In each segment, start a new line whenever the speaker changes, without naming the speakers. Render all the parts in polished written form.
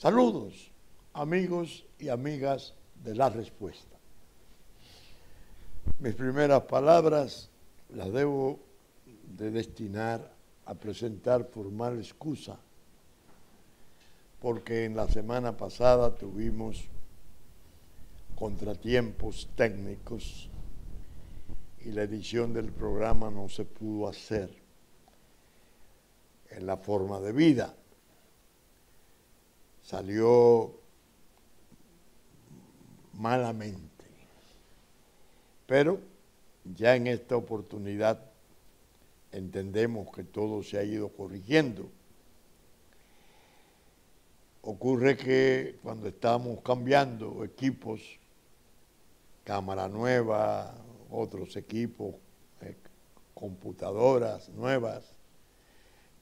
Saludos, amigos y amigas de La Respuesta. Mis primeras palabras las debo de destinar a presentar formal excusa, porque en la semana pasada tuvimos contratiempos técnicos y la edición del programa no se pudo hacer en la forma debida. Salió malamente, pero ya en esta oportunidad entendemos que todo se ha ido corrigiendo. Ocurre que cuando estamos cambiando equipos, cámara nueva, otros equipos, computadoras nuevas,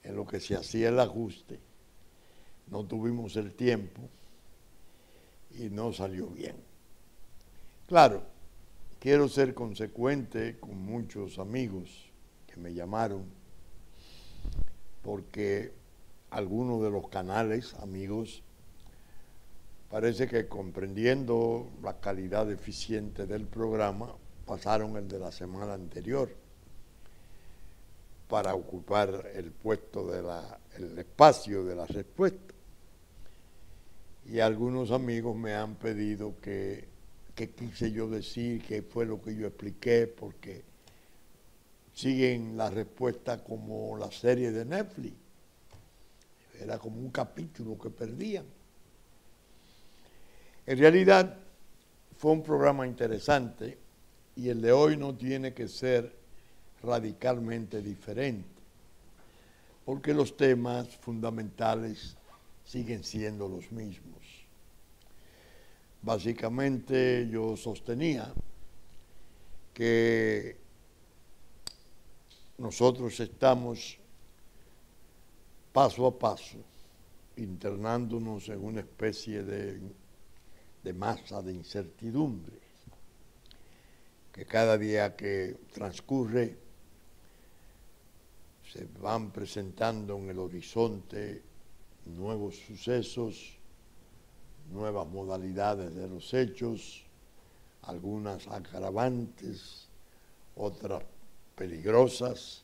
en lo que se hacía el ajuste, no tuvimos el tiempo y no salió bien. Claro, quiero ser consecuente con muchos amigos que me llamaron, porque algunos de los canales, amigos, parece que comprendiendo la calidad deficiente del programa, pasaron el de la semana anterior para ocupar el puesto el espacio de la respuesta. Y algunos amigos me han pedido qué quise yo decir, qué fue lo que yo expliqué, porque siguen la respuesta como la serie de Netflix. Era como un capítulo que perdían. En realidad fue un programa interesante y el de hoy no tiene que ser radicalmente diferente, porque los temas fundamentales siguen siendo los mismos. Básicamente yo sostenía que nosotros estamos paso a paso internándonos en una especie de masa de incertidumbre, que cada día que transcurre se van presentando en el horizonte nuevos sucesos, nuevas modalidades de los hechos, algunas agravantes, otras peligrosas,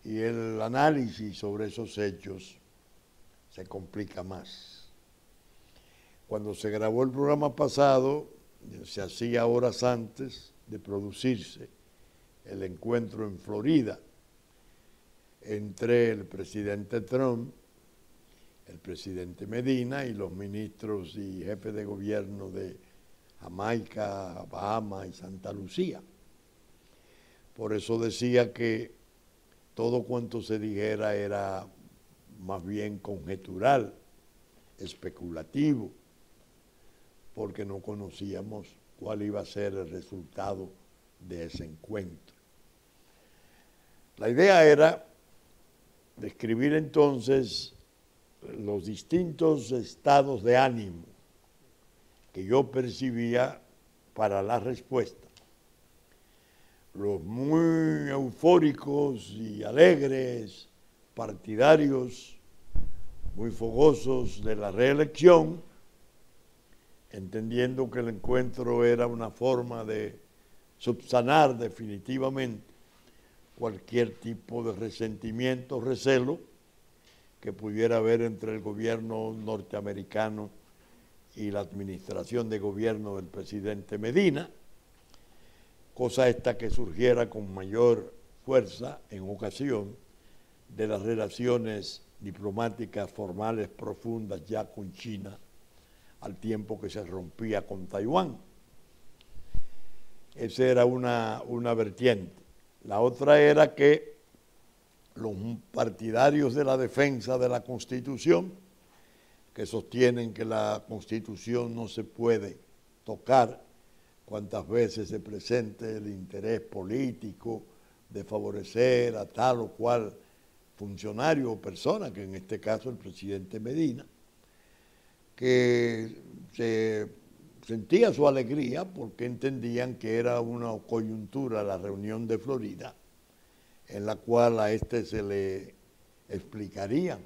y el análisis sobre esos hechos se complica más. Cuando se grabó el programa pasado, se hacía horas antes de producirse el encuentro en Florida entre el presidente Trump, el presidente Medina y los ministros y jefes de gobierno de Jamaica, Bahamas y Santa Lucía. Por eso decía que todo cuanto se dijera era más bien conjetural, especulativo, porque no conocíamos cuál iba a ser el resultado de ese encuentro. La idea era describir entonces los distintos estados de ánimo que yo percibía para la respuesta. Los muy eufóricos y alegres, partidarios, muy fogosos de la reelección, entendiendo que el encuentro era una forma de subsanar definitivamente cualquier tipo de resentimiento, recelo que pudiera haber entre el gobierno norteamericano y la administración de gobierno del presidente Medina, cosa esta que surgiera con mayor fuerza en ocasión de las relaciones diplomáticas formales profundas ya con China, al tiempo que se rompía con Taiwán. Esa era una vertiente. La otra era que los partidarios de la defensa de la Constitución, que sostienen que la Constitución no se puede tocar cuantas veces se presente el interés político de favorecer a tal o cual funcionario o persona, que en este caso el presidente Medina, que se sentía su alegría porque entendían que era una coyuntura la reunión de Florida, en la cual a este se le explicarían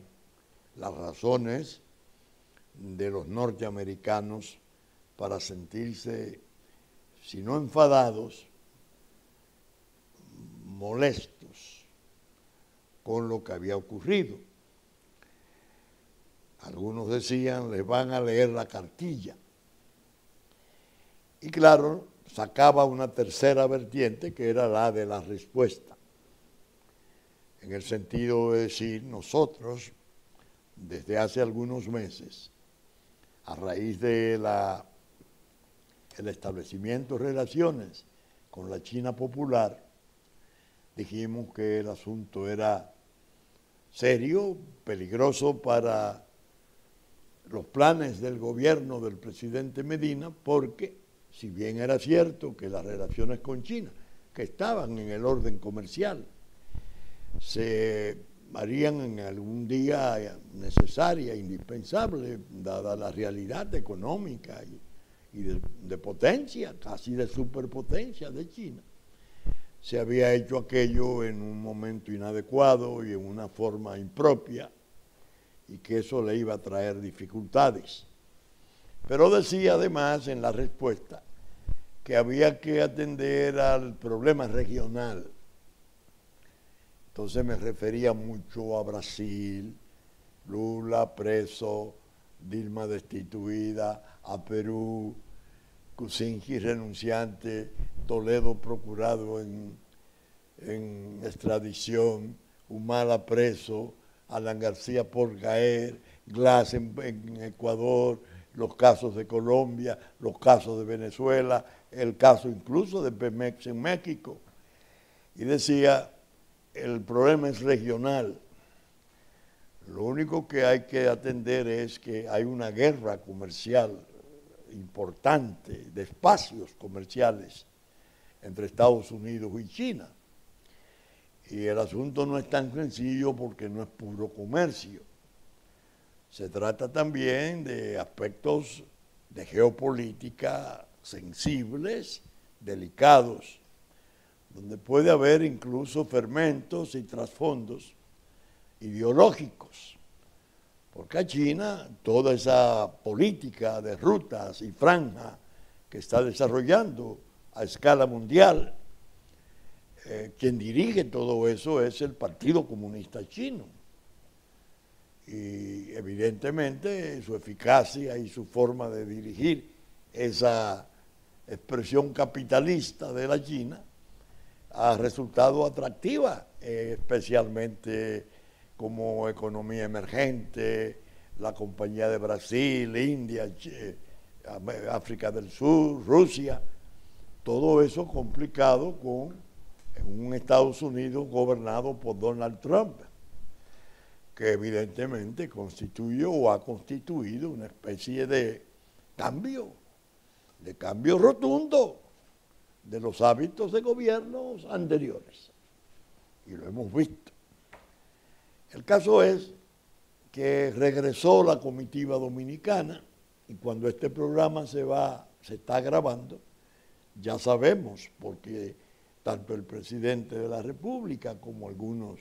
las razones de los norteamericanos para sentirse, si no enfadados, molestos con lo que había ocurrido. Algunos decían, les van a leer la cartilla. Y claro, sacaba una tercera vertiente que era la de la respuesta. En el sentido de decir, nosotros, desde hace algunos meses, a raíz de el establecimiento de relaciones con la China popular, dijimos que el asunto era serio, peligroso para los planes del gobierno del presidente Medina, porque si bien era cierto que las relaciones con China, que estaban en el orden comercial, se harían en algún día necesaria, indispensable, dada la realidad económica y de potencia, casi de superpotencia de China, se había hecho aquello en un momento inadecuado y en una forma impropia, y que eso le iba a traer dificultades. Pero decía además en la respuesta que había que atender al problema regional. Entonces me refería mucho a Brasil, Lula preso, Dilma destituida, a Perú, Kuczynski renunciante, Toledo procurado en extradición, Humala preso, Alan García por caer, Glass en Ecuador, los casos de Colombia, los casos de Venezuela, el caso incluso de Pemex en México. Y decía, el problema es regional. Lo único que hay que atender es que hay una guerra comercial importante, de espacios comerciales entre Estados Unidos y China. Y el asunto no es tan sencillo porque no es puro comercio. Se trata también de aspectos de geopolítica sensibles, delicados, donde puede haber incluso fermentos y trasfondos ideológicos. Porque a China toda esa política de rutas y franjas que está desarrollando a escala mundial, quien dirige todo eso es el Partido Comunista Chino. Y evidentemente su eficacia y su forma de dirigir esa expresión capitalista de la China ha resultado atractiva, especialmente como economía emergente, la compañía de Brasil, India, África del Sur, Rusia, todo eso complicado con un Estados Unidos gobernado por Donald Trump, que evidentemente constituye o ha constituido una especie de cambio rotundo de los hábitos de gobiernos anteriores. Y lo hemos visto. El caso es que regresó la comitiva dominicana y cuando este programa se está grabando, ya sabemos, porque tanto el presidente de la República como algunos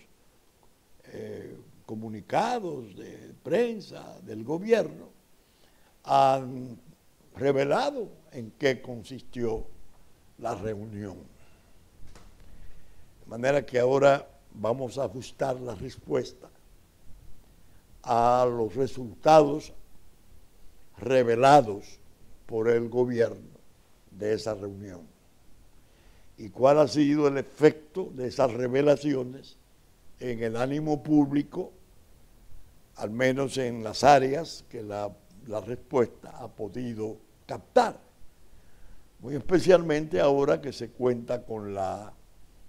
comunicados de prensa del gobierno han revelado en qué consistió la reunión. De manera que ahora vamos a ajustar la respuesta a los resultados revelados por el gobierno de esa reunión y cuál ha sido el efecto de esas revelaciones en el ánimo público, al menos en las áreas que la respuesta ha podido captar. Muy especialmente ahora que se cuenta con la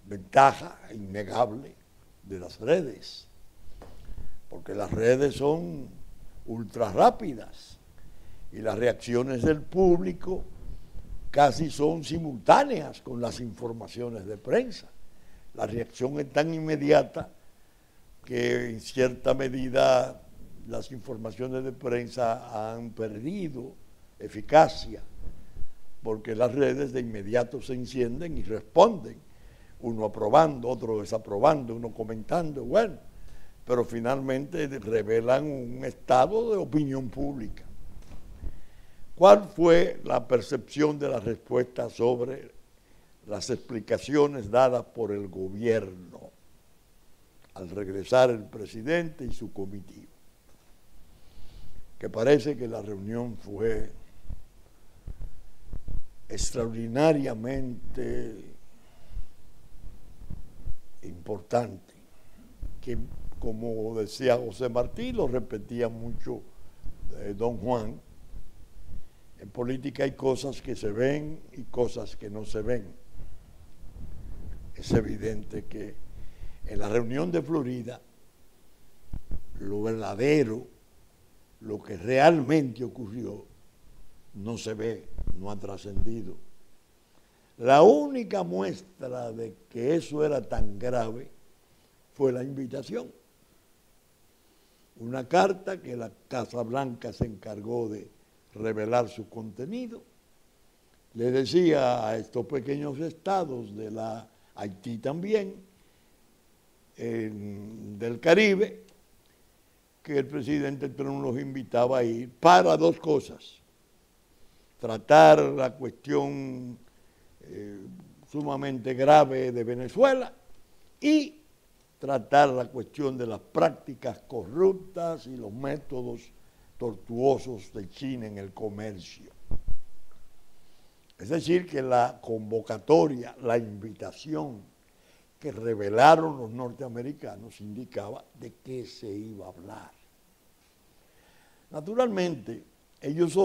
ventaja innegable de las redes, porque las redes son ultra rápidas y las reacciones del público casi son simultáneas con las informaciones de prensa. La reacción es tan inmediata que en cierta medida las informaciones de prensa han perdido eficacia, porque las redes de inmediato se encienden y responden, uno aprobando, otro desaprobando, uno comentando, bueno, pero finalmente revelan un estado de opinión pública. ¿Cuál fue la percepción de la respuesta sobre las explicaciones dadas por el gobierno al regresar el presidente y su comitiva? Que parece que la reunión fue extraordinariamente importante, que como decía José Martí, lo repetía mucho don Juan, en política hay cosas que se ven y cosas que no se ven. Es evidente que en la reunión de Florida, lo verdadero, lo que realmente ocurrió, no se ve, no ha trascendido. La única muestra de que eso era tan grave fue la invitación. Una carta que la Casa Blanca se encargó de revelar su contenido. Le decía a estos pequeños estados de la Haití también, del Caribe, que el presidente Trump los invitaba a ir para dos cosas: tratar la cuestión sumamente grave de Venezuela y tratar la cuestión de las prácticas corruptas y los métodos tortuosos de China en el comercio. Es decir, que la convocatoria, la invitación que revelaron los norteamericanos indicaba de qué se iba a hablar. Naturalmente, ellos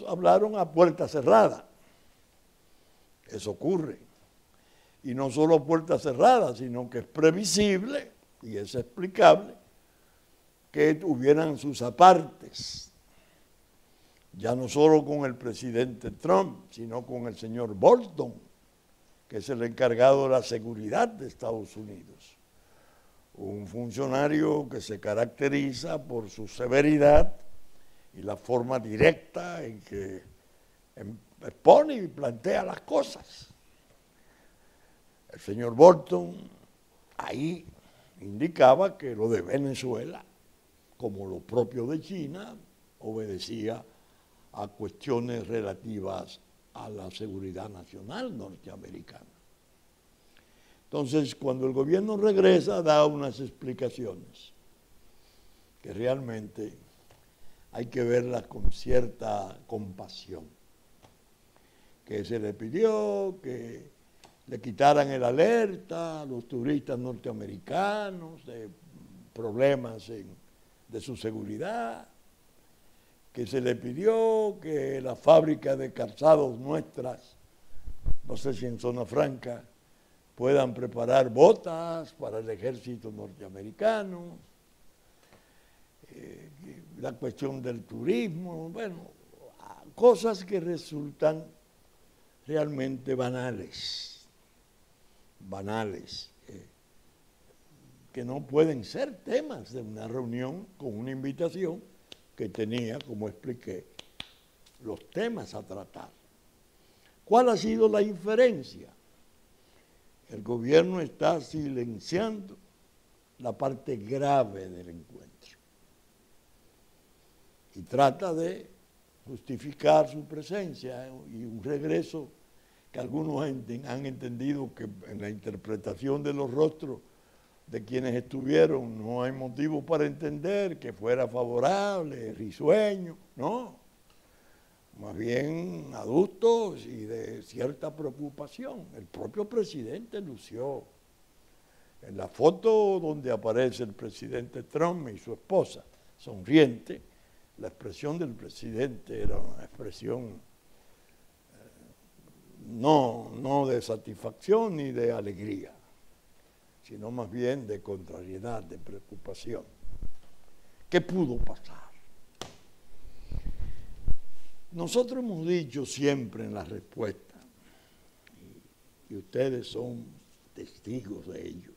hablaron a puerta cerrada. Eso ocurre. Y no solo a puerta cerrada, sino que es previsible y es explicable que tuvieran sus apartes, ya no solo con el presidente Trump, sino con el señor Bolton, que es el encargado de la seguridad de Estados Unidos. Un funcionario que se caracteriza por su severidad y la forma directa en que expone y plantea las cosas. El señor Bolton ahí indicaba que lo de Venezuela, como lo propio de China, obedecía a cuestiones relativas a la seguridad nacional norteamericana. Entonces, cuando el gobierno regresa, da unas explicaciones que realmente hay que verlas con cierta compasión. Que se le pidió que le quitaran el alerta a los turistas norteamericanos de problemas de su seguridad, que se le pidió que la fábrica de calzados nuestras, no sé si en Zona Franca, puedan preparar botas para el ejército norteamericano, la cuestión del turismo, bueno, cosas que resultan realmente banales, que no pueden ser temas de una reunión con una invitación que tenía, como expliqué, los temas a tratar. ¿Cuál ha sido la inferencia? El gobierno está silenciando la parte grave del encuentro y trata de justificar su presencia y un regreso que algunos han entendido que en la interpretación de los rostros de quienes estuvieron no hay motivo para entender que fuera favorable, risueño, no, más bien adultos y de cierta preocupación. El propio presidente lució en la foto donde aparece el presidente Trump y su esposa, sonriente. La expresión del presidente era una expresión no de satisfacción ni de alegría, sino más bien de contrariedad, de preocupación. ¿Qué pudo pasar? Nosotros hemos dicho siempre en la respuesta, y ustedes son testigos de ello,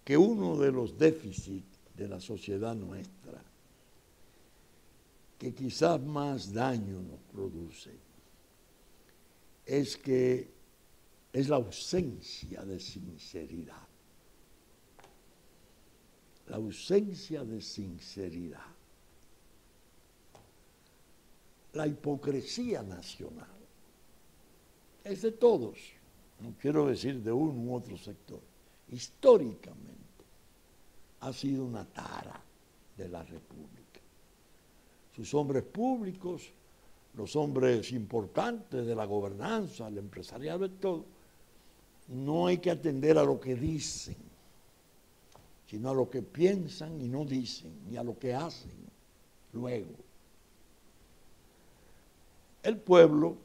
que uno de los déficits de la sociedad nuestra, que quizás más daño nos produce, es la ausencia de sinceridad. La ausencia de sinceridad. la hipocresía nacional. Es de todos, no quiero decir de uno u otro sector. Históricamente ha sido una tara de la República. Sus hombres públicos, los hombres importantes de la gobernanza, el empresariado, de todo, no hay que atender a lo que dicen, sino a lo que piensan y no dicen, y a lo que hacen luego. El pueblo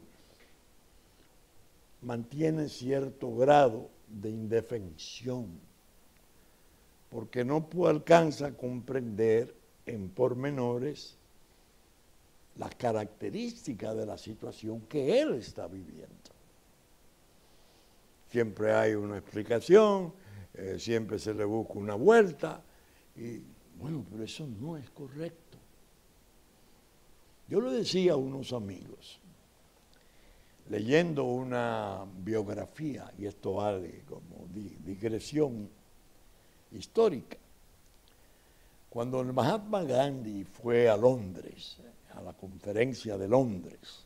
mantiene cierto grado de indefensión, porque no alcanza a comprender en pormenores las características de la situación que él está viviendo. Siempre hay una explicación, siempre se le busca una vuelta, y bueno, pero eso no es correcto. Yo le decía a unos amigos, leyendo una biografía, y esto vale como digresión histórica, cuando el Mahatma Gandhi fue a Londres, a la conferencia de Londres,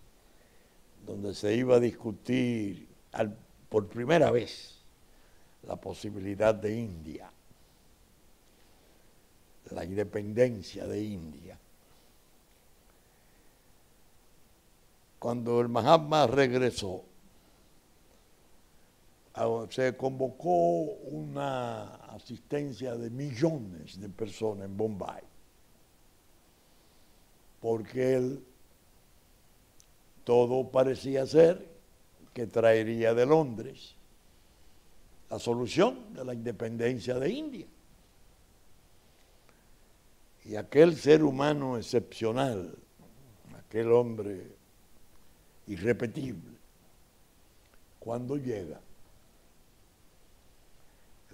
donde se iba a discutir por primera vez la posibilidad de India, la independencia de India. Cuando el Mahatma regresó, se convocó una asistencia de millones de personas en Bombay, porque todo parecía ser que traería de Londres la solución de la independencia de India. Y aquel ser humano excepcional, aquel hombre irrepetible, cuando llega,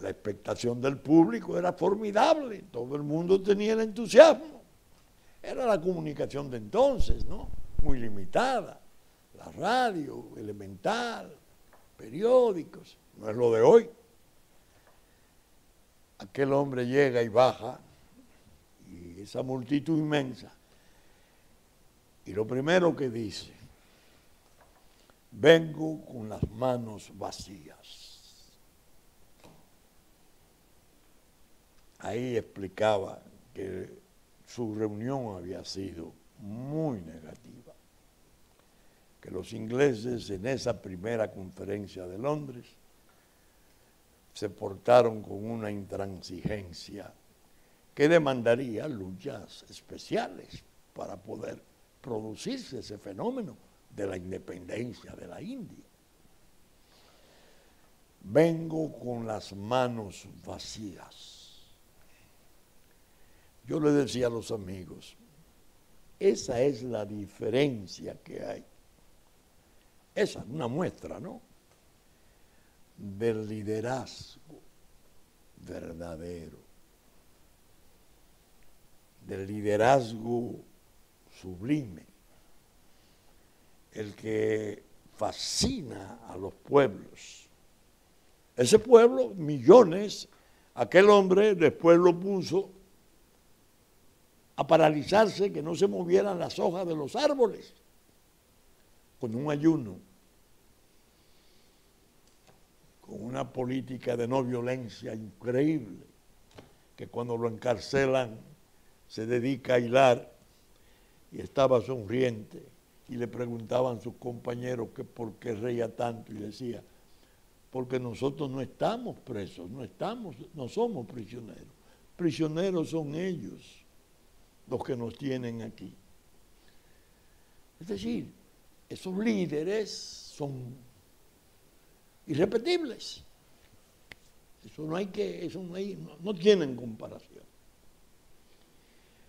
la expectación del público era formidable, todo el mundo tenía el entusiasmo. Era la comunicación de entonces, ¿no? Muy limitada, la radio, elemental, periódicos, no es lo de hoy. Aquel hombre llega y baja, y esa multitud inmensa, y lo primero que dice: vengo con las manos vacías. Ahí explicaba que su reunión había sido muy negativa, que los ingleses en esa primera conferencia de Londres se portaron con una intransigencia que demandaría luchas especiales para poder producirse ese fenómeno de la independencia de la India. Vengo con las manos vacías. Yo le decía a los amigos, esa es la diferencia que hay. Esa es una muestra, ¿no?, del liderazgo verdadero, del liderazgo sublime, el que fascina a los pueblos. Ese pueblo, millones, aquel hombre después lo puso a paralizarse, que no se movieran las hojas de los árboles, con un ayuno, con una política de no violencia increíble, que cuando lo encarcelan se dedica a hilar, y estaba sonriente, y le preguntaban sus compañeros que por qué reía tanto, y decía: porque nosotros no estamos presos, no somos prisioneros, prisioneros son ellos los que nos tienen aquí. Es decir, esos líderes son irrepetibles. No tienen comparación.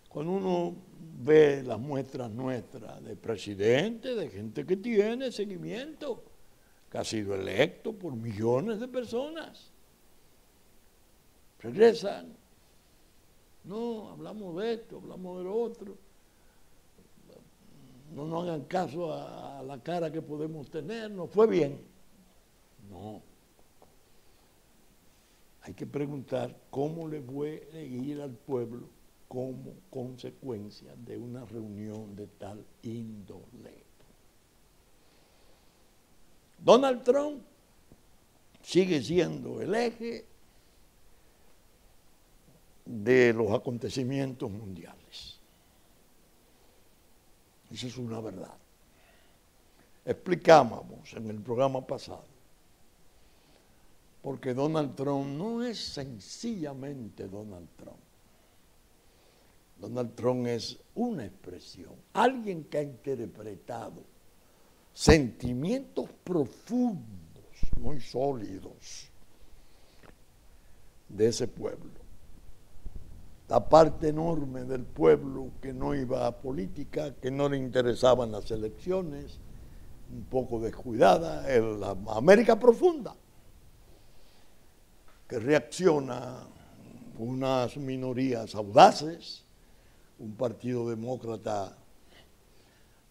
Cuando uno ve las muestras nuestras de presidente, de gente que tiene seguimiento, que ha sido electo por millones de personas, regresan: no, hablamos de esto, hablamos de lo otro, no nos hagan caso a la cara que podemos tener, nos fue bien. No. Hay que preguntar cómo le puede ir al pueblo como consecuencia de una reunión de tal índole. Donald Trump sigue siendo el eje de los acontecimientos mundiales. Esa es una verdad. Explicábamos en el programa pasado, porque Donald Trump no es sencillamente Donald Trump. Donald Trump es una expresión, alguien que ha interpretado sentimientos profundos, muy sólidos, de ese pueblo. La parte enorme del pueblo que no iba a política, que no le interesaban las elecciones, un poco descuidada, la América profunda, que reacciona unas minorías audaces, un partido demócrata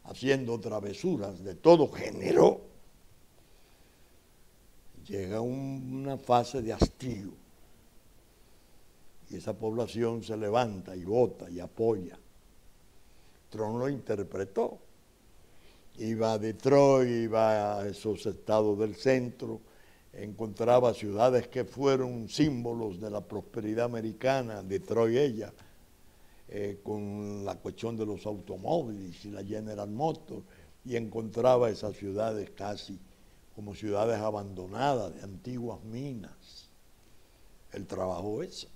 haciendo travesuras de todo género, llega una fase de hastío y esa población se levanta y vota y apoya. Trump lo interpretó. Iba a Detroit, iba a esos estados del centro, encontraba ciudades que fueron símbolos de la prosperidad americana, Detroit ella, con la cuestión de los automóviles y la General Motors, y encontraba esas ciudades casi como ciudades abandonadas de antiguas minas. Él trabajó eso.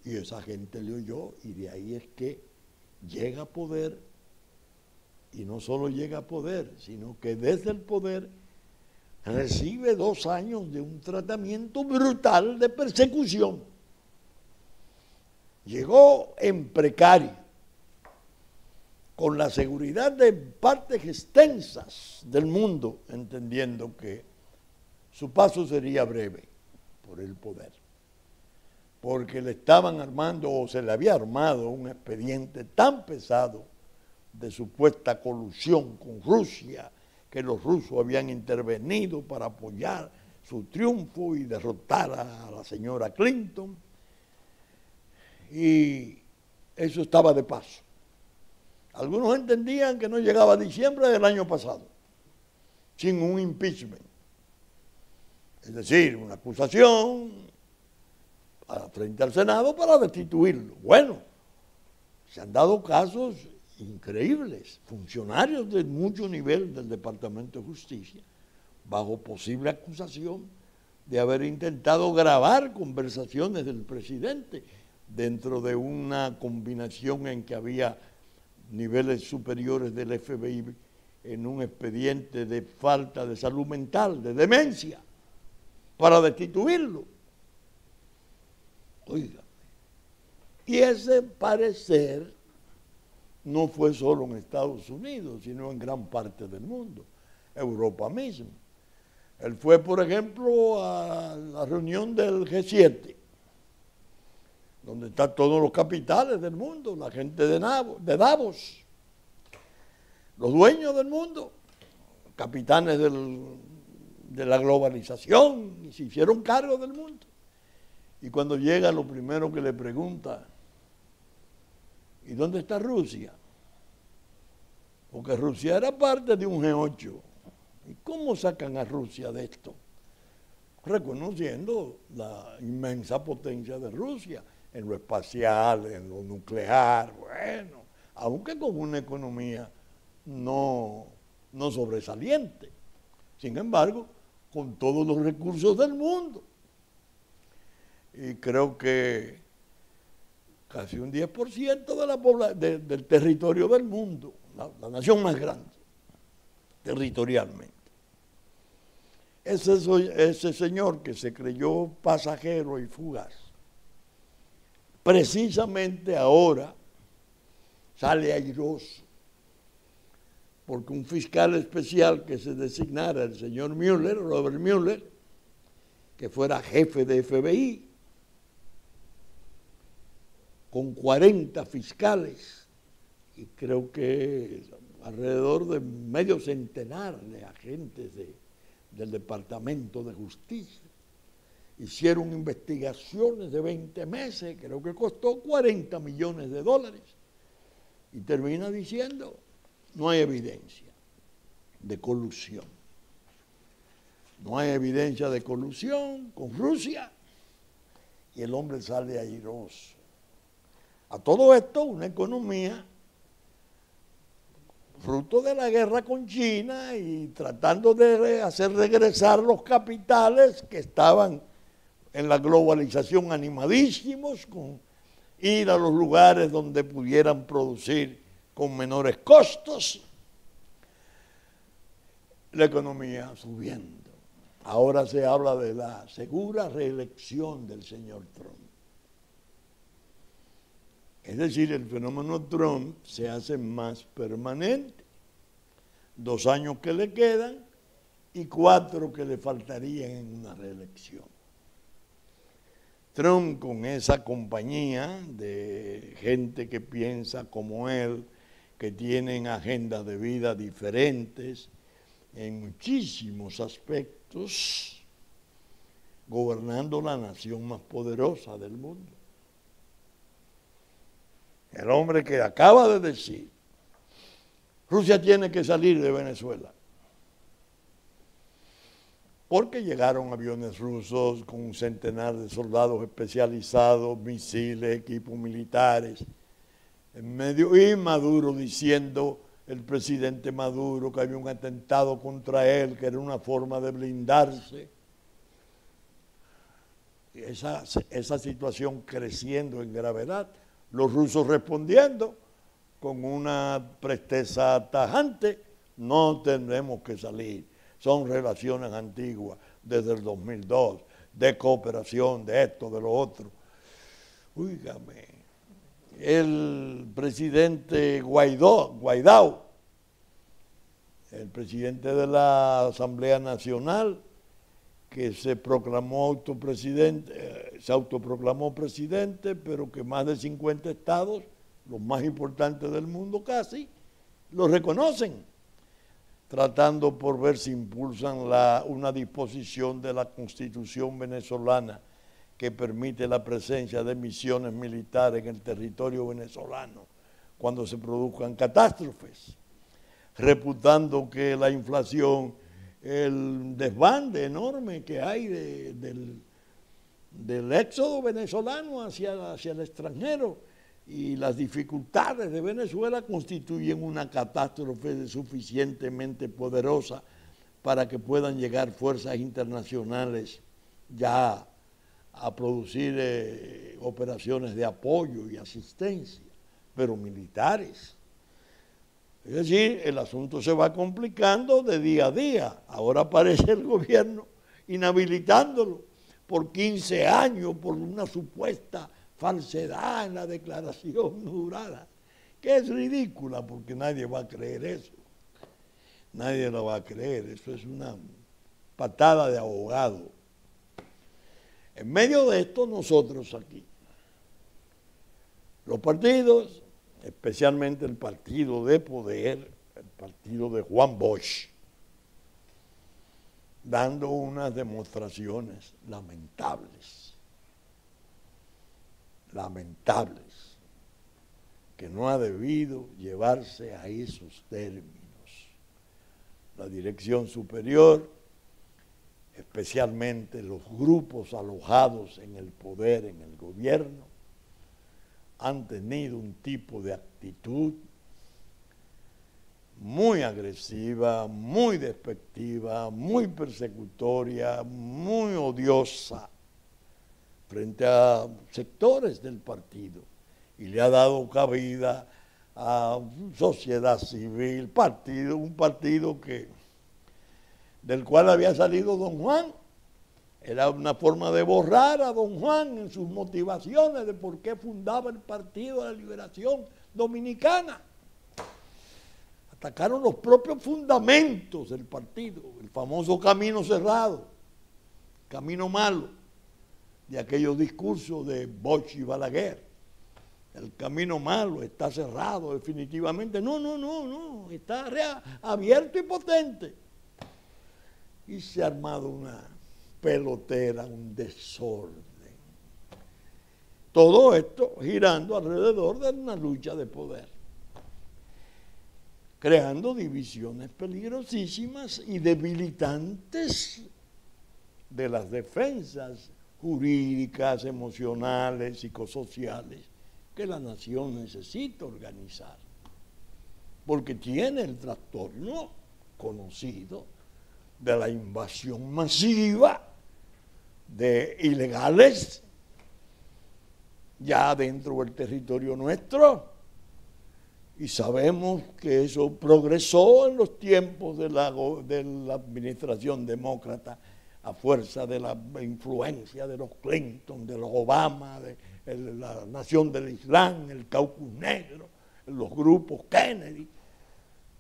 Y esa gente le oyó, y de ahí es que llega a poder, y no solo llega a poder, sino que desde el poder recibe 2 años de un tratamiento brutal de persecución. Llegó en precario, con la seguridad de partes extensas del mundo, entendiendo que su paso sería breve por el poder, porque le estaban armando, o se le había armado, un expediente tan pesado de supuesta colusión con Rusia, que los rusos habían intervenido para apoyar su triunfo y derrotar a la señora Clinton, y eso estaba de paso. Algunos entendían que no llegaba a diciembre del año pasado, sin un impeachment, es decir, una acusación frente al Senado para destituirlo. Bueno, se han dado casos increíbles, funcionarios de mucho nivel del Departamento de Justicia, bajo posible acusación de haber intentado grabar conversaciones del presidente dentro de una combinación en que había niveles superiores del FBI en un expediente de falta de salud mental, de demencia, para destituirlo. Oiga, y ese parecer no fue solo en Estados Unidos, sino en gran parte del mundo, Europa mismo. Él fue, por ejemplo, a la reunión del G7, donde están todos los capitales del mundo, la gente de Davos, los dueños del mundo, capitanes de la globalización, y se hicieron cargo del mundo. Y cuando llega, lo primero que le pregunta, ¿y dónde está Rusia? Porque Rusia era parte de un G8. ¿Y cómo sacan a Rusia de esto? Reconociendo la inmensa potencia de Rusia en lo espacial, en lo nuclear, bueno, aunque con una economía no sobresaliente. Sin embargo, con todos los recursos del mundo. Y creo que casi un 10% del territorio del mundo, la nación más grande, territorialmente. Ese señor que se creyó pasajero y fugaz, precisamente ahora sale airoso, porque un fiscal especial que se designara, el señor Mueller, Robert Mueller, que fuera jefe de FBI, con 40 fiscales, y creo que alrededor de medio centenar de agentes del Departamento de Justicia, hicieron investigaciones de 20 meses, creo que costó 40 millones de dólares, y termina diciendo, no hay evidencia de colusión. No hay evidencia de colusión con Rusia, y el hombre sale airoso. A todo esto, una economía fruto de la guerra con China y tratando de hacer regresar los capitales que estaban en la globalización animadísimos, con ir a los lugares donde pudieran producir con menores costos, la economía subiendo. Ahora se habla de la segura reelección del señor Trump. Es decir, el fenómeno Trump se hace más permanente. 2 años que le quedan y 4 que le faltarían en una reelección. Trump, con esa compañía de gente que piensa como él, que tienen agendas de vida diferentes en muchísimos aspectos, gobernando la nación más poderosa del mundo. El hombre que acaba de decir, Rusia tiene que salir de Venezuela, porque llegaron aviones rusos con un centenar de soldados especializados, misiles, equipos militares, en medio, y Maduro diciendo, el presidente Maduro, que había un atentado contra él, que era una forma de blindarse. Esa situación creciendo en gravedad, los rusos respondiendo con una presteza tajante, no tendremos que salir. Son relaciones antiguas, desde el 2002, de cooperación, de esto, de lo otro. Úigame, el presidente Guaidó, el presidente de la Asamblea Nacional, que se autoproclamó presidente, pero que más de 50 estados, los más importantes del mundo casi, lo reconocen, tratando por ver si impulsan una disposición de la Constitución venezolana que permite la presencia de misiones militares en el territorio venezolano cuando se produzcan catástrofes, reputando que la inflación, el desbande enorme que hay del éxodo venezolano hacia el extranjero y las dificultades de Venezuela constituyen una catástrofe suficientemente poderosa para que puedan llegar fuerzas internacionales ya a producir operaciones de apoyo y asistencia, pero militares. Es decir, el asunto se va complicando de día a día. Ahora aparece el gobierno inhabilitándolo por 15 años por una supuesta falsedad en la declaración jurada, que es ridícula porque nadie va a creer eso. Nadie lo va a creer, eso es una patada de ahogado. En medio de esto, nosotros aquí, los partidos, especialmente el partido de poder, el partido de Juan Bosch, dando unas demostraciones lamentables, que no ha debido llevarse a esos términos. La dirección superior, especialmente los grupos alojados en el poder, en el gobierno, han tenido un tipo de actitud muy agresiva, muy despectiva, muy persecutoria, muy odiosa frente a sectores del partido, y le ha dado cabida a sociedad civil, un partido del cual había salido don Juan. Era una forma de borrar a don Juan en sus motivaciones de por qué fundaba el Partido de la Liberación Dominicana. Atacaron los propios fundamentos del partido, el famoso camino cerrado, camino malo, de aquellos discursos de Bosch y Balaguer. El camino malo está cerrado definitivamente. No, está abierto y potente. Y se ha armado una pelotera, un desorden. Todo esto girando alrededor de una lucha de poder, creando divisiones peligrosísimas y debilitantes de las defensas jurídicas, emocionales, psicosociales que la nación necesita organizar, porque tiene el trastorno conocido de la invasión masiva de ilegales ya dentro del territorio nuestro, y sabemos que eso progresó en los tiempos de la administración demócrata a fuerza de la influencia de los Clinton, de los Obama, de la Nación del Islam, el Caucus Negro, los grupos Kennedy.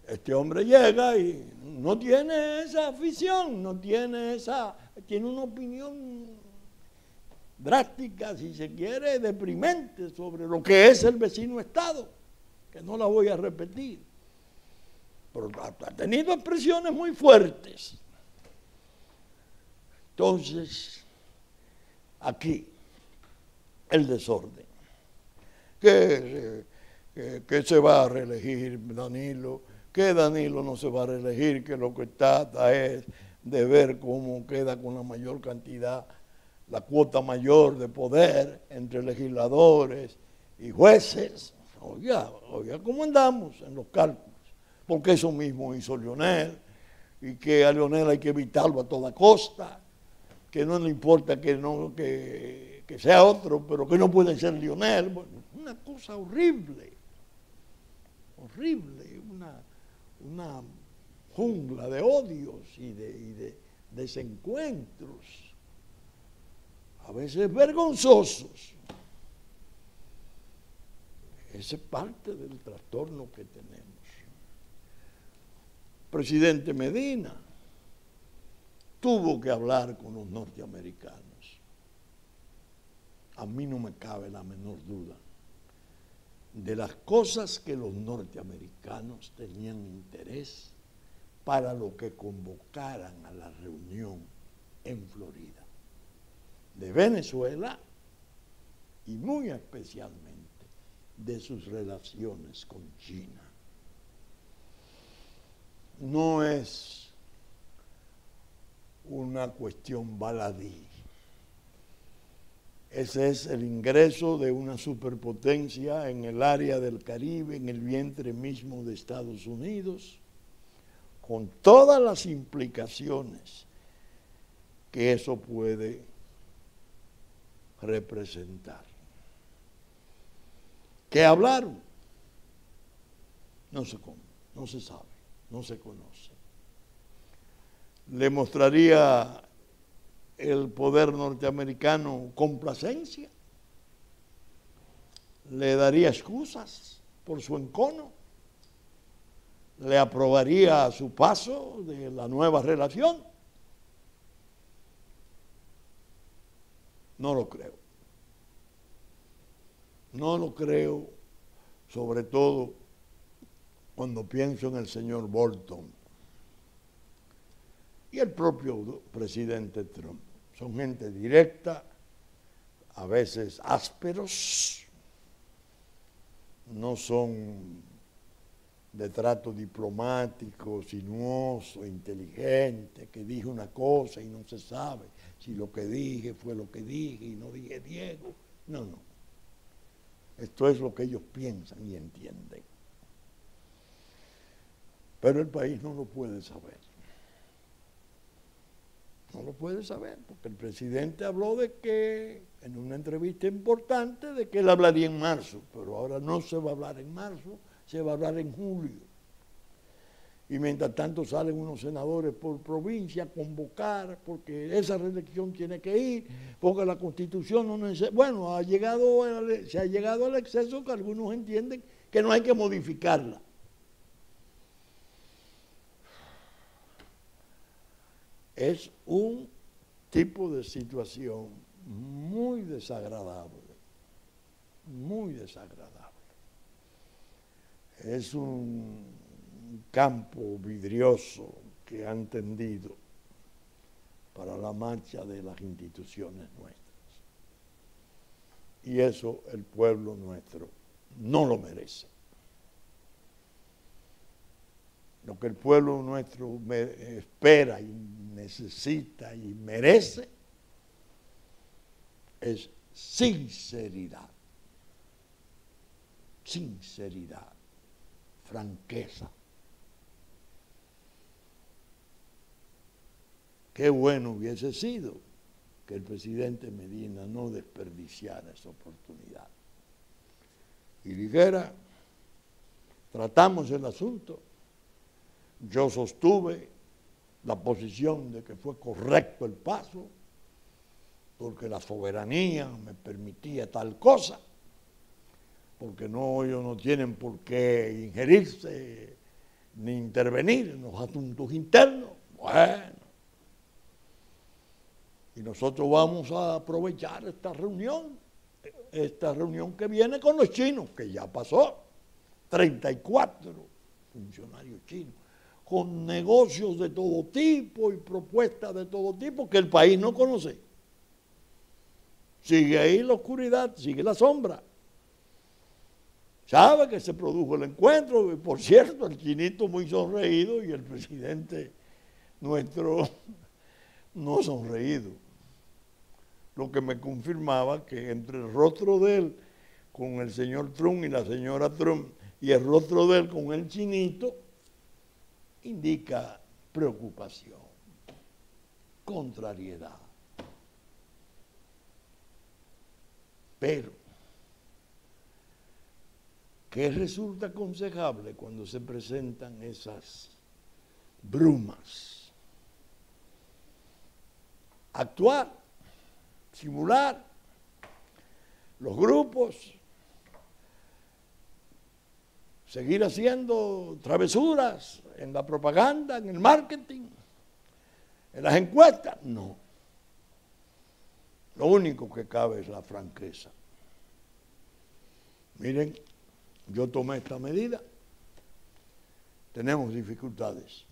Este hombre llega y no tiene esa afición, tiene una opinión drástica, si se quiere, deprimente sobre lo que es el vecino Estado, que no la voy a repetir, pero ha tenido expresiones muy fuertes. Entonces, aquí, el desorden. Que se va a reelegir Danilo, que Danilo no se va a reelegir, que lo que trata es de ver cómo queda con la mayor cantidad, la cuota mayor de poder entre legisladores y jueces. Oiga cómo andamos en los cálculos, porque eso mismo hizo Leonel, y que a Leonel hay que evitarlo a toda costa, que no le importa que sea otro, pero que no puede ser Leonel. Bueno, una cosa horrible, una jungla de odios y de desencuentros, a veces vergonzosos. Esa es parte del trastorno que tenemos. Presidente Medina tuvo que hablar con los norteamericanos. A mí no me cabe la menor duda de las cosas que los norteamericanos tenían interés para lo que convocaran a la reunión en Florida, de Venezuela y muy especialmente de sus relaciones con China. No es una cuestión baladí. Ese es el ingreso de una superpotencia en el área del Caribe, en el vientre mismo de Estados Unidos, con todas las implicaciones que eso puede representar. ¿Qué hablaron? No sé cómo, no se sabe, no se conoce. Le mostraría el poder norteamericano complacencia, le daría excusas por su encono, le aprobaría su paso de la nueva relación. No lo creo. No lo creo, sobre todo cuando pienso en el señor Bolton y el propio presidente Trump. Son gente directa, a veces ásperos, no son de trato diplomático, sinuoso, inteligente, que dije una cosa y no se sabe si lo que dije fue lo que dije y no dije Diego. No, no. Esto es lo que ellos piensan y entienden. Pero el país no lo puede saber. No lo puede saber, porque el presidente habló de que, en una entrevista importante, de que él hablaría en marzo, pero ahora no se va a hablar en marzo, se va a hablar en julio. Y mientras tanto salen unos senadores por provincia a convocar, porque esa reelección tiene que ir, porque la Constitución no necesita. Bueno, se ha llegado al exceso que algunos entienden que no hay que modificarla. Es un tipo de situación muy desagradable, muy desagradable. Es un campo vidrioso que han tendido para la marcha de las instituciones nuestras. Y eso el pueblo nuestro no lo merece. Lo que el pueblo nuestro espera y necesita y merece es sinceridad, sinceridad, franqueza. Qué bueno hubiese sido que el presidente Medina no desperdiciara esa oportunidad y dijera, tratamos el asunto, yo sostuve la posición de que fue correcto el paso, porque la soberanía me permitía tal cosa, porque ellos no tienen por qué ingerirse ni intervenir en los asuntos internos. Bueno, y nosotros vamos a aprovechar esta reunión que viene con los chinos, que ya pasó, 34 funcionarios chinos, con negocios de todo tipo y propuestas de todo tipo que el país no conoce. Sigue ahí la oscuridad, sigue la sombra. Sabe que se produjo el encuentro, y por cierto, el chinito muy sonreído y el presidente nuestro no sonreído. Lo que me confirmaba que entre el rostro de él con el señor Trump y la señora Trump y el rostro de él con el chinito indica preocupación, contrariedad. Pero, ¿qué resulta aconsejable cuando se presentan esas brumas? Actuar, simular, los grupos, seguir haciendo travesuras en la propaganda, en el marketing, en las encuestas. No. Lo único que cabe es la franqueza. Miren, yo tomé esta medida, tenemos dificultades.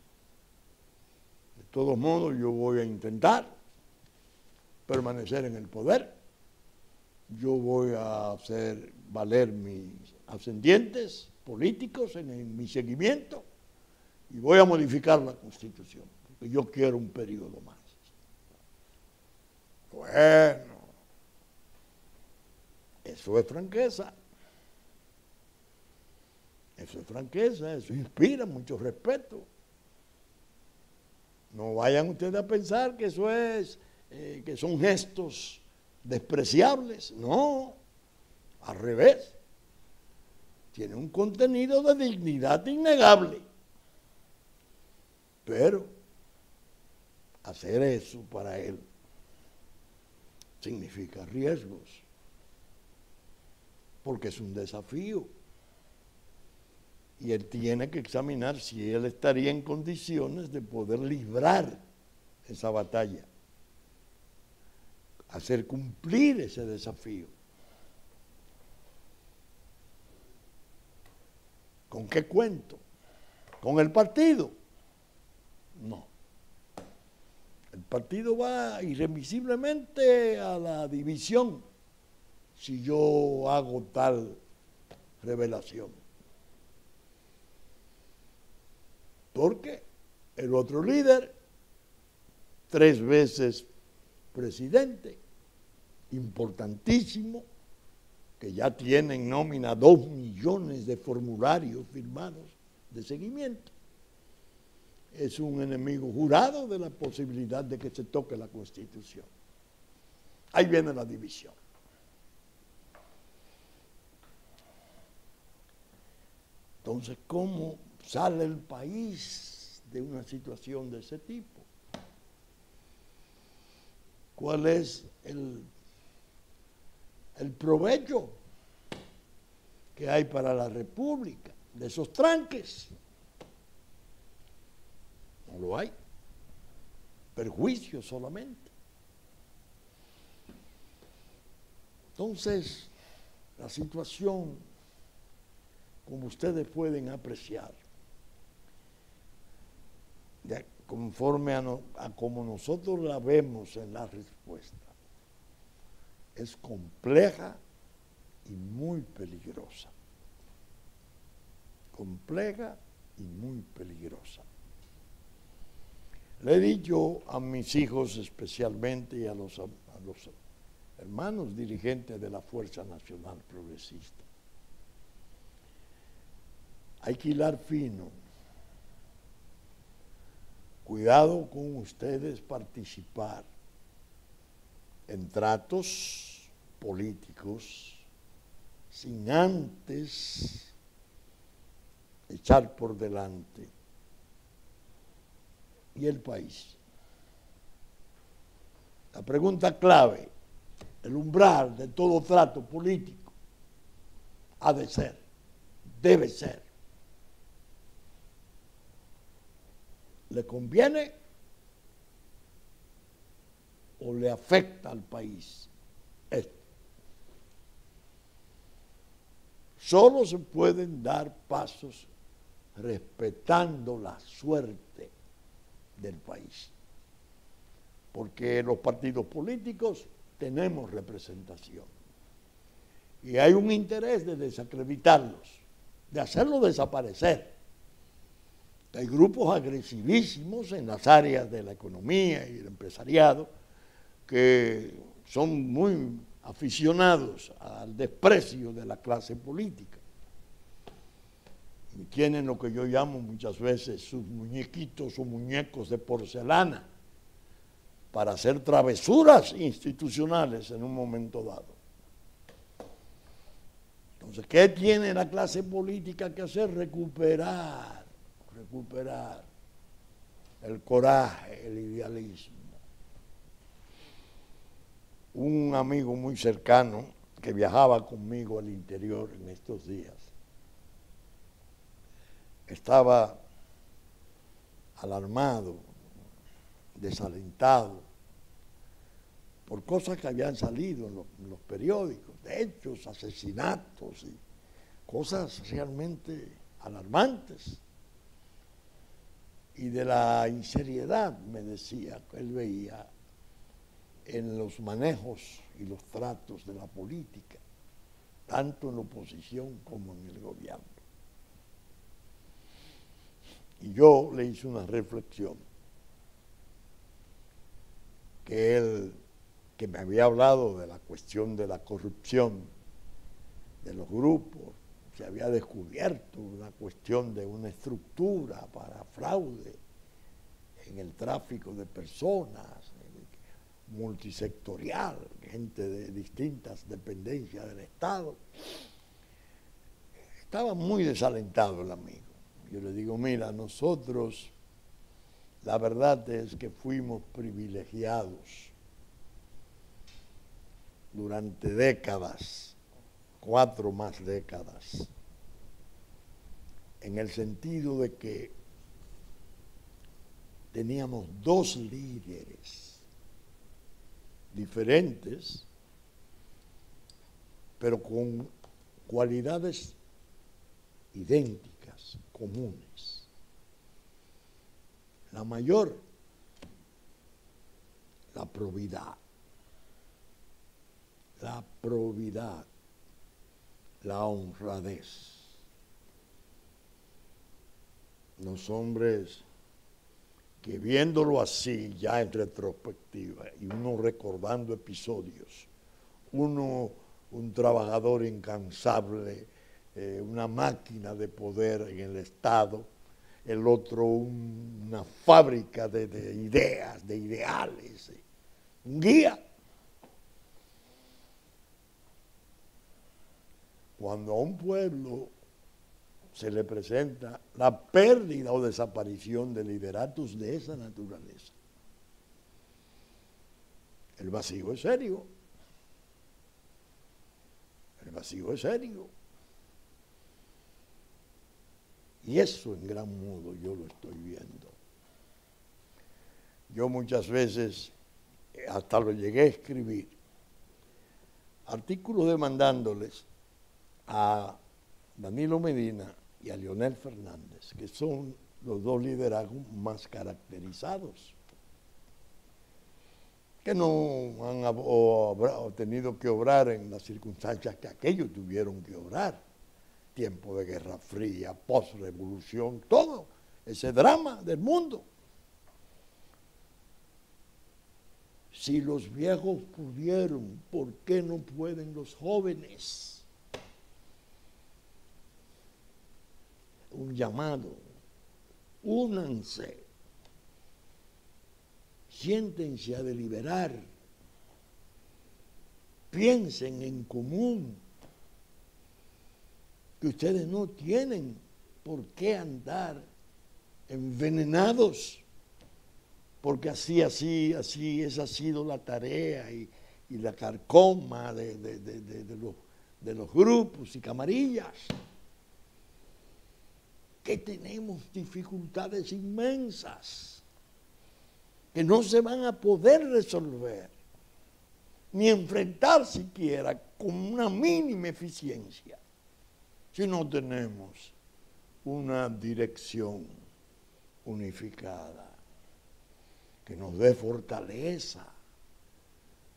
De todos modos, yo voy a intentar permanecer en el poder. Yo voy a hacer valer mis ascendientes políticos en mi seguimiento y voy a modificar la Constitución, porque yo quiero un periodo más. Bueno, eso es franqueza. Eso es franqueza, eso inspira mucho respeto. No vayan ustedes a pensar que eso es, que son gestos despreciables. No, al revés. Tiene un contenido de dignidad innegable. Pero hacer eso para él significa riesgos, porque es un desafío. Y él tiene que examinar si él estaría en condiciones de poder librar esa batalla, hacer cumplir ese desafío. ¿Con qué cuento? ¿Con el partido? No. El partido va irremisiblemente a la división si yo hago tal revelación. Porque el otro líder, 3 veces presidente, importantísimo, que ya tiene en nómina 2 millones de formularios firmados de seguimiento, es un enemigo jurado de la posibilidad de que se toque la Constitución. Ahí viene la división. Entonces, ¿cómo sale el país de una situación de ese tipo? ¿Cuál es el provecho que hay para la República de esos tranques? No lo hay. Perjuicio solamente. Entonces, la situación, como ustedes pueden apreciar, conforme a como nosotros la vemos en la respuesta, es compleja y muy peligrosa. Compleja y muy peligrosa. Le he dicho a mis hijos especialmente y a los hermanos dirigentes de la Fuerza Nacional Progresista, hay que hilar fino. Cuidado con ustedes participar en tratos políticos sin antes echar por delante y el país. La pregunta clave, el umbral de todo trato político, ha de ser, debe ser, ¿le conviene o le afecta al país esto? Solo se pueden dar pasos respetando la suerte del país, porque los partidos políticos tenemos representación y hay un interés de desacreditarlos, de hacerlos desaparecer. Hay grupos agresivísimos en las áreas de la economía y el empresariado que son muy aficionados al desprecio de la clase política. Y tienen lo que yo llamo muchas veces sus muñequitos o muñecos de porcelana para hacer travesuras institucionales en un momento dado. Entonces, ¿qué tiene la clase política que hacer? Recuperar el coraje, el idealismo. Un amigo muy cercano que viajaba conmigo al interior en estos días estaba alarmado, desalentado por cosas que habían salido en los periódicos, de hechos, asesinatos y cosas realmente alarmantes. Y de la inseriedad, me decía, que él veía en los manejos y los tratos de la política, tanto en la oposición como en el gobierno. Y yo le hice una reflexión, que me había hablado de la cuestión de la corrupción de los grupos, se había descubierto una cuestión de una estructura para fraude en el tráfico de personas, multisectorial, gente de distintas dependencias del Estado. Estaba muy desalentado el amigo. Yo le digo, mira, nosotros, la verdad es que fuimos privilegiados durante décadas, 4 más décadas, en el sentido de que teníamos 2 líderes diferentes, pero con cualidades idénticas, comunes. La mayor, la probidad, la honradez. Los hombres que viéndolo así, ya en retrospectiva, y uno recordando episodios, uno un trabajador incansable, una máquina de poder en el Estado, el otro una fábrica de ideas, de ideales, un guía. Cuando a un pueblo se le presenta la pérdida o desaparición de lideratos de esa naturaleza, el vacío es serio. El vacío es serio. Y eso en gran modo yo lo estoy viendo. Yo muchas veces, hasta lo llegué a escribir, artículos demandándoles a Danilo Medina y a Leonel Fernández, que son los dos liderazgos más caracterizados, que no han tenido que obrar en las circunstancias que aquellos tuvieron que obrar. Tiempo de Guerra Fría, post-revolución, todo ese drama del mundo. Si los viejos pudieron, ¿por qué no pueden los jóvenes? Un llamado, únanse, siéntense a deliberar, piensen en común, que ustedes no tienen por qué andar envenenados, porque esa ha sido la tarea y la carcoma de los grupos y camarillas, que tenemos dificultades inmensas que no se van a poder resolver ni enfrentar siquiera con una mínima eficiencia si no tenemos una dirección unificada que nos dé fortaleza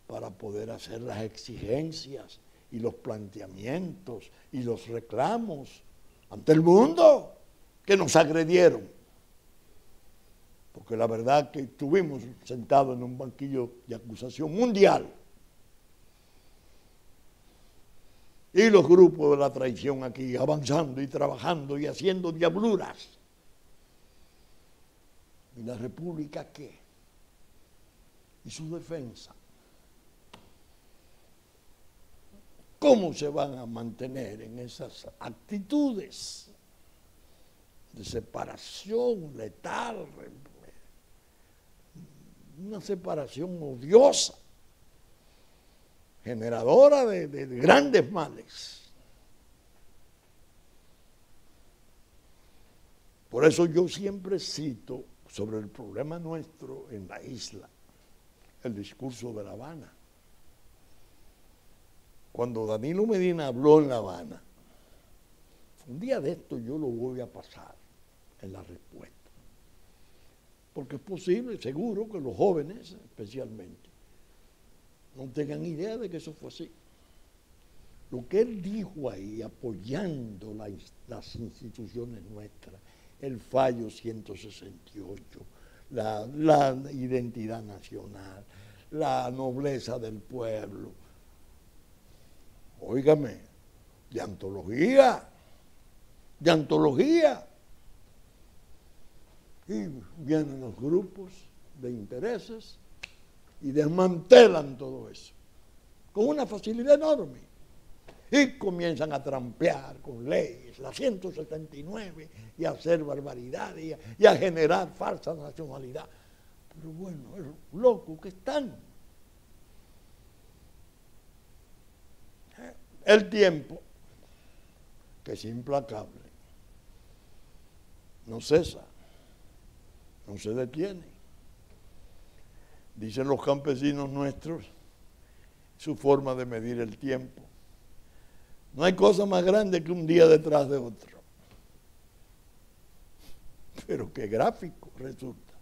para poder hacer las exigencias y los planteamientos y los reclamos ante el mundo que nos agredieron. Porque la verdad que estuvimos sentados en un banquillo de acusación mundial y los grupos de la traición aquí avanzando y trabajando y haciendo diabluras. ¿Y la República qué? ¿Y su defensa? ¿Cómo se van a mantener en esas actitudes de separación letal, una separación odiosa, generadora de grandes males? Por eso yo siempre cito sobre el problema nuestro en la isla, el discurso de La Habana. Cuando Danilo Medina habló en La Habana, un día de esto yo lo voy a pasar en la respuesta, porque es posible, seguro, que los jóvenes especialmente no tengan idea de que eso fue así. Lo que él dijo ahí, apoyando las instituciones nuestras, el fallo 168, la identidad nacional, la nobleza del pueblo, óigame, de antología. Y vienen los grupos de intereses y desmantelan todo eso con una facilidad enorme. Y comienzan a trampear con leyes, la 179, y a hacer barbaridades y a generar falsa nacionalidad. Pero bueno, es loco que están. El tiempo, que es implacable, no cesa, no se detiene. Dicen los campesinos nuestros, su forma de medir el tiempo: no hay cosa más grande que un día detrás de otro. Pero qué gráfico resulta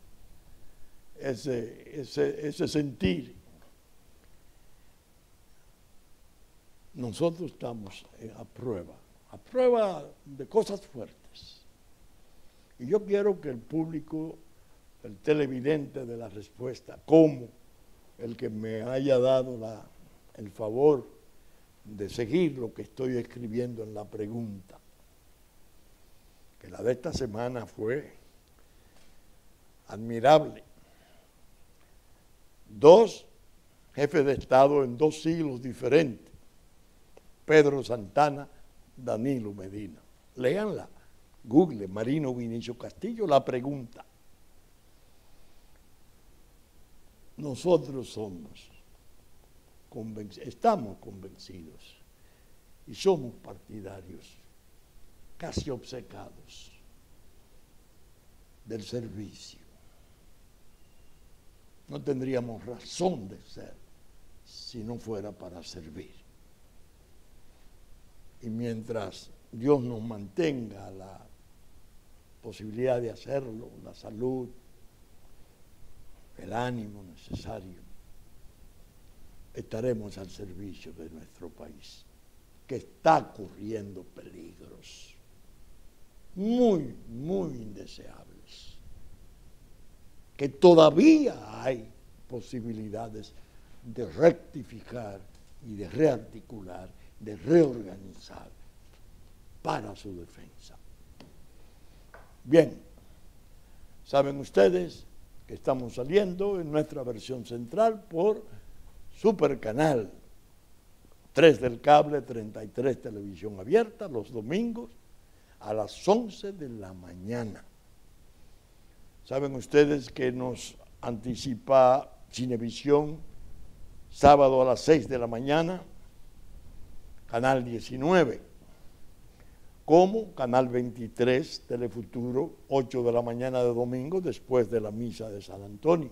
ese sentir. Nosotros estamos a prueba de cosas fuertes. Y yo quiero que el público, el televidente de la respuesta, como el que me haya dado el favor de seguir lo que estoy escribiendo en la pregunta, que la de esta semana fue admirable. 2 jefes de Estado en 2 siglos diferentes: Pedro Santana, Danilo Medina. Léanla, Google, Marino Vinicio Castillo, la pregunta. Nosotros estamos convencidos y somos partidarios casi obcecados del servicio. No tendríamos razón de ser si no fuera para servir. Y mientras Dios nos mantenga la posibilidad de hacerlo, la salud, el ánimo necesario, estaremos al servicio de nuestro país, que está corriendo peligros muy, muy indeseables, que todavía hay posibilidades de rectificar y de rearticular, de reorganizar para su defensa. Bien, saben ustedes que estamos saliendo en nuestra versión central por Supercanal 3 del cable, 33 televisión abierta, los domingos a las 11 de la mañana. Saben ustedes que nos anticipa Cinevisión sábado a las 6 de la mañana, Canal 19, como Canal 23, Telefuturo, 8 de la mañana de domingo, después de la misa de San Antonio.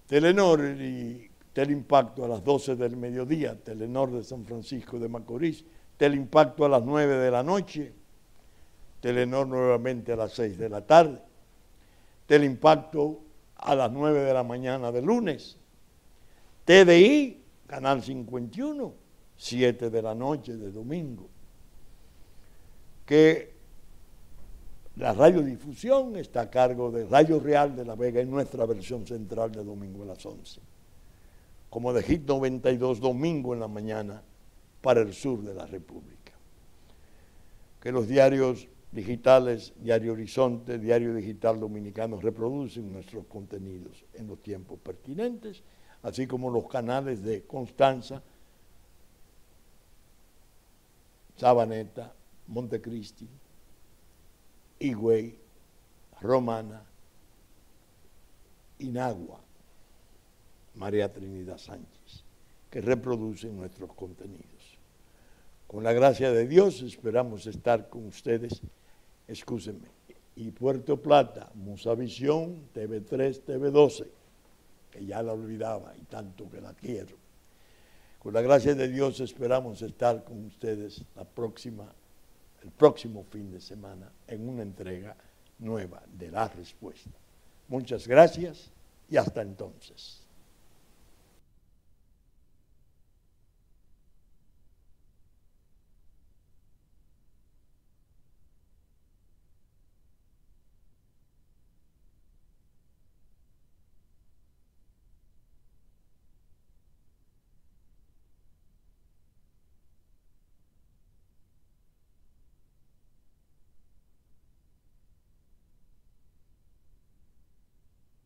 Telenor y Teleimpacto a las 12 del mediodía, Telenor de San Francisco de Macorís, Teleimpacto a las 9 de la noche, Telenor nuevamente a las 6 de la tarde, Teleimpacto a las 9 de la mañana de lunes, TDI, Canal 51, 7 de la noche de domingo. Que la radiodifusión está a cargo de Radio Real de la Vega en nuestra versión central de domingo a las 11. Como de Hit 92, domingo en la mañana para el sur de la República. Que los diarios digitales, Diario Horizonte, Diario Digital Dominicano, reproducen nuestros contenidos en los tiempos pertinentes, así como los canales de Constanza, Sabaneta, Montecristi, Higüey, Romana, Inagua, María Trinidad Sánchez, que reproducen nuestros contenidos. Con la gracia de Dios esperamos estar con ustedes, excúsenme, y Puerto Plata, Musavisión, TV3, TV12, que ya la olvidaba y tanto que la quiero. Con la gracia de Dios esperamos estar con ustedes el próximo fin de semana en una entrega nueva de La Respuesta. Muchas gracias y hasta entonces.